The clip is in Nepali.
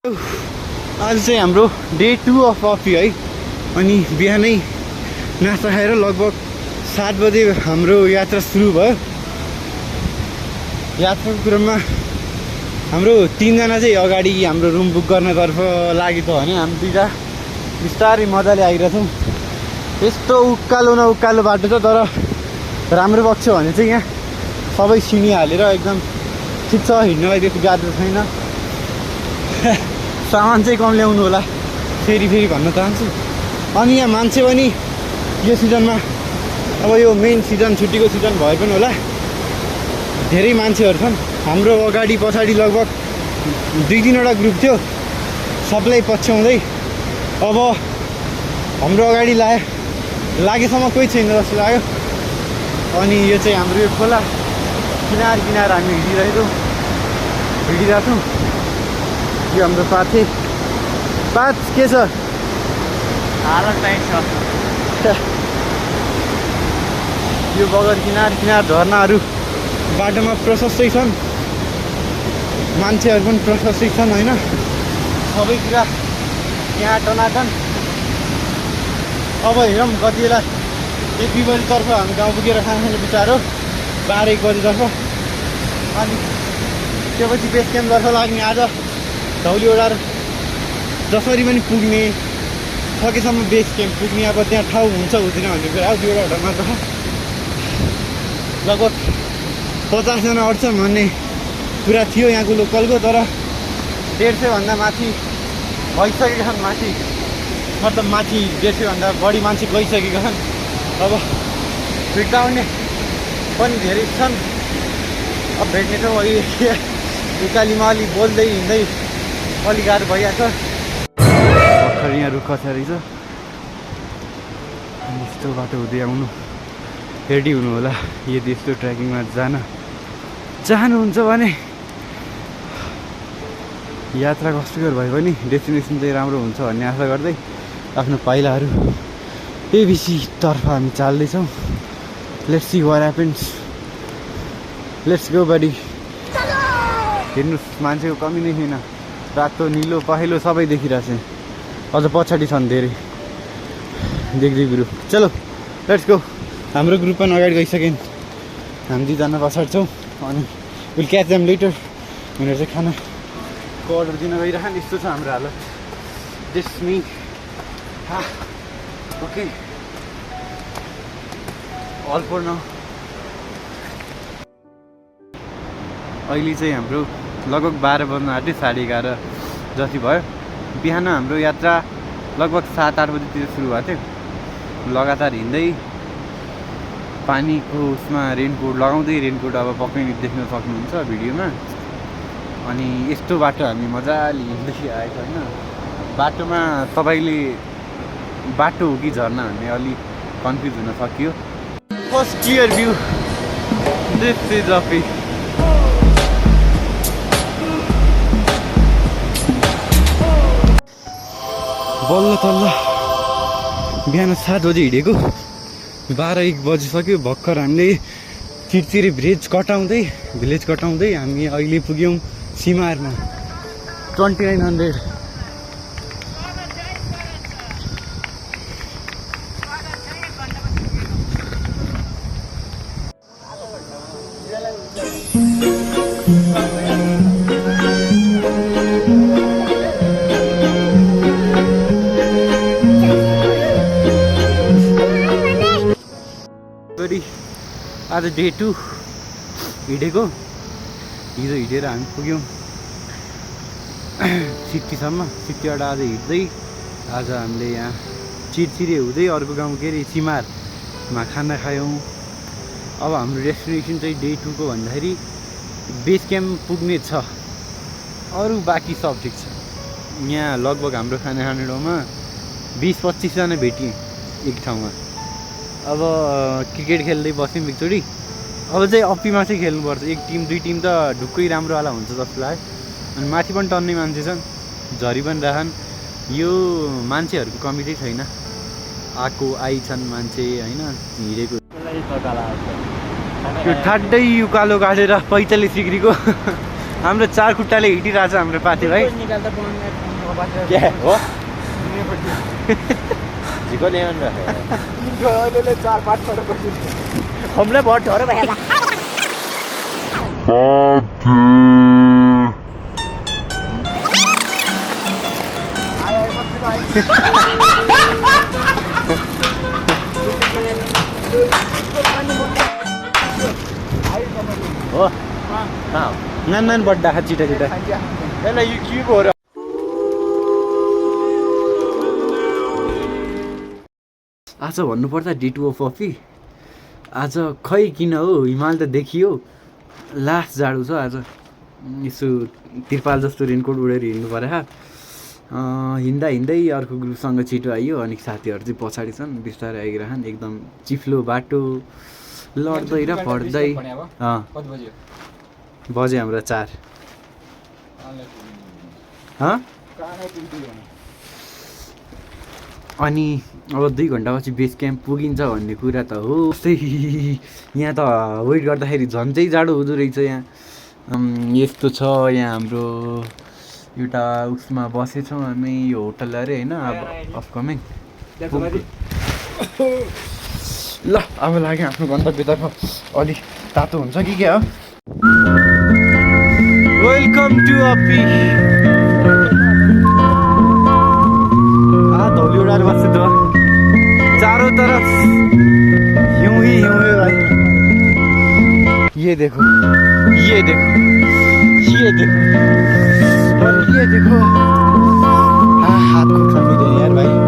आज चाहिँ हाम्रो डे 2 अफ कफी है। अनि बिहानै नास्ता खाएर लगभग 7 बजे हाम्रो यात्रा सुरु भयो। यात्राको क्रममा हाम्रो 3 जना चाहिँ अगाडि हाम्रो रुम बुक गर्नतर्फ लागेको भने हामी दुईटा बिस्तारै मजाले आइरहेछौँ। यस्तो उकालो न उकालो बाटो छ, तर राम्रो पक्ष भने चाहिँ यहाँ सबै सिँढी हालेर एकदम ठिक छ, हिँड्नलाई त्यति गाह्रो छैन। सामान चाहिँ कम ल्याउनु होला फेरि भन्न चाहन्छु। अनि यहाँ मान्छे पनि यो सिजनमा, अब यो मेन सिजन छुट्टीको सिजन भए पनि होला, धेरै मान्छेहरू छन्। हाम्रो अगाडि पछाडि लगभग 2-3वटा ग्रुप थियो, सबलाई पछ्याउँदै अब हाम्रो अगाडि लागेसम्म कोही छैन जस्तो लाग्यो। अनि यो चाहिँ हाम्रो यो खोला किनार हामी हिँडिरहेको छौँ। यो हाम्रो साथी पाँच के छ हालत टाइट छ। यो बगर किनार झर्नाहरू बाटोमा प्रशस्तै छन्, मान्छेहरू पनि प्रशस्तै छन् होइन, सबैतिर यहाँ टनाटन। अब हेरौँ कति बेला 1 बजीतर्फ हामी गाउँ पुगेर खाने विचार हो, 12-1 बजीतर्फ। अनि त्यसपछि बेस क्याम्पतर्फ लाग्ने। आज धौली ओडार जसरी पनि पुग्ने, सकेसम्म बेस क्याम्प पुग्ने। अब त्यहाँ ठाउँ हुन्छ हुँदैन भन्ने कुरा हो, 2वटा होटलमा त लगभग 50 जना अट्छन् भन्ने कुरा थियो यहाँको लोकलको, तर 150 भन्दा माथि भइसकेका छन्। मतलब माथि 150 भन्दा बढी मान्छे गइसकेका छन्। अब भेट्टाउने पनि धेरै छन्। अब भेट्ने ठाउँ उकालीमा अलि बोल्दै हिँड्दै अलिक गाह्रो भइहाल्छ। भर्खर यहाँ रुख छ रहेछ, यस्तो बाटो हुँदै आउनु रेडी हुनु होला। यदि यस्तो ट्रेकिङमा जानुहुन्छ भने यात्रा कष्टकर भए पनि डेस्टिनेसन चाहिँ राम्रो हुन्छ भन्ने आशा गर्दै आफ्नो पाइलाहरू एबिसी तर्फ हामी चाल्दैछौँ। Let's see what happens, let's go buddy. हेर्नुहोस्, मान्छेको कमी नै छैन, रातो निलो पहेँलो सबै देखिरहेछ। अझ पछाडि छन् धेरै देख्दै ग्रुप। चलो लेट्स गो। हाम्रो ग्रुप पनि अगाडि गइसक्यौँ, हामी 2जना पछाडि छौँ। अनि विल क्याच देम लेटर भनेर चाहिँ खानाको अर्डर दिन गइरहन्। यस्तो छ हाम्रो हालत। This me okay all for now. अहिले चाहिँ हाम्रो लगभग 12 बज्न आँट्यो, 11:30 जति भयो। बिहान हाम्रो यात्रा लगभग 7-8 बजीतिर सुरु भएको थियो। लगातार हिँड्दै पानीको उसमा रेनकोट लगाउँदै, रेनकोट अब पक्कै देख्न सक्नुहुन्छ भिडियोमा। अनि यस्तो बाटो हामी मजाले हिँड्दै आएको होइन। बाटोमा तपाईँले बाटो हो कि झर्ना भन्ने अलि कन्फ्युज हुन सकियो। First clear view this is of it. बल्ल तल्ल बिहान 7 बजी हिँडेको 12-1 बजिसक्यो। भर्खर हामीले चिरचिरे भिलेज कटाउँदै हामी अहिले पुग्यौँ सिमारमा। 2900 आज डे 2 हिँडेको। हिजो हिँडेर हामी पुग्यौँ सिट्टीसम्म। सिट्टीबाट आज हिँड्दै आज हामीले यहाँ चिरचिरे हुँदै अर्को गाउँ के अरे सिमारमा खाना खायौँ। अब हाम्रो डेस्टिनेसन चाहिँ डे 2 को भन्दाखेरि बेस क्याम्प पुग्ने छ, अरू बाँकी सब ठिक छ। यहाँ लगभग हाम्रो खाना खाने ठाउँमा 20-25 जना भेटिएँ एक ठाउँमा। अब क्रिकेट खेल्दै बस्यौँ एकचोटि। अब चाहिँ अप्पीमा चाहिँ खेल्नुपर्छ, 1 टिम 2 टिम त ढुक्कै राम्रोवाला हुन्छ जस्तो लाग्यो। अनि माथि पनि टन्ने मान्छे छन्, झरी पनि राखन्। यो मान्छेहरूको कमी चाहिँ छैन, आइछन् मान्छे होइन। हिँडेको यो ठाड्डै उकालो काटेर 45 डिग्रीको हाम्रो चार खुट्टाले हिँडिरहेछ हाम्रो पाते भाइ क्या हो झिको ल्याउनु हमलाई बहुत डर भए हो नान बड्डा छिटा छिटा यो के भयो र आज भन्नुपर्दा डे 2 अफ पफी आज खै किन हो हिमाल त देखियो लास्ट जाडो छ आज यसो तिरपाल जस्तो रेनकोट उडेर हिँड्नु पऱ्यो हिँड्दा हिँड्दै अर्को ग्रुपसँग छिटो आइयो अनि साथीहरू चाहिँ पछाडि छन् बिस्तारै आइरहन् एकदम चिफ्लो बाटो लड्दै र पढ्दै बजे हाम्रो 4 अनि अब 2 घन्टापछि बेस क्याम्प पुगिन्छ भन्ने कुरा त हो त्यही यहाँ त वेट गर्दाखेरि झन् चाहिँ जाडो हुँदो रहेछ यहाँ यस्तो छ यहाँ हाम्रो एउटा उसमा बसेछौँ हामी यो होटल अरे होइन अब अपकमिङ ल अब लाग्यो आफ्नो गन्तव्यतर्फ अलिक तातो हुन्छ कि क्या हो वेलकम टु अपी धौली उडाएर बस्छु त चारों तरफ यूं ही भाई ये देखो ये देखो ये देखो और ये देखो हाथ को ठंडी दे यार भाई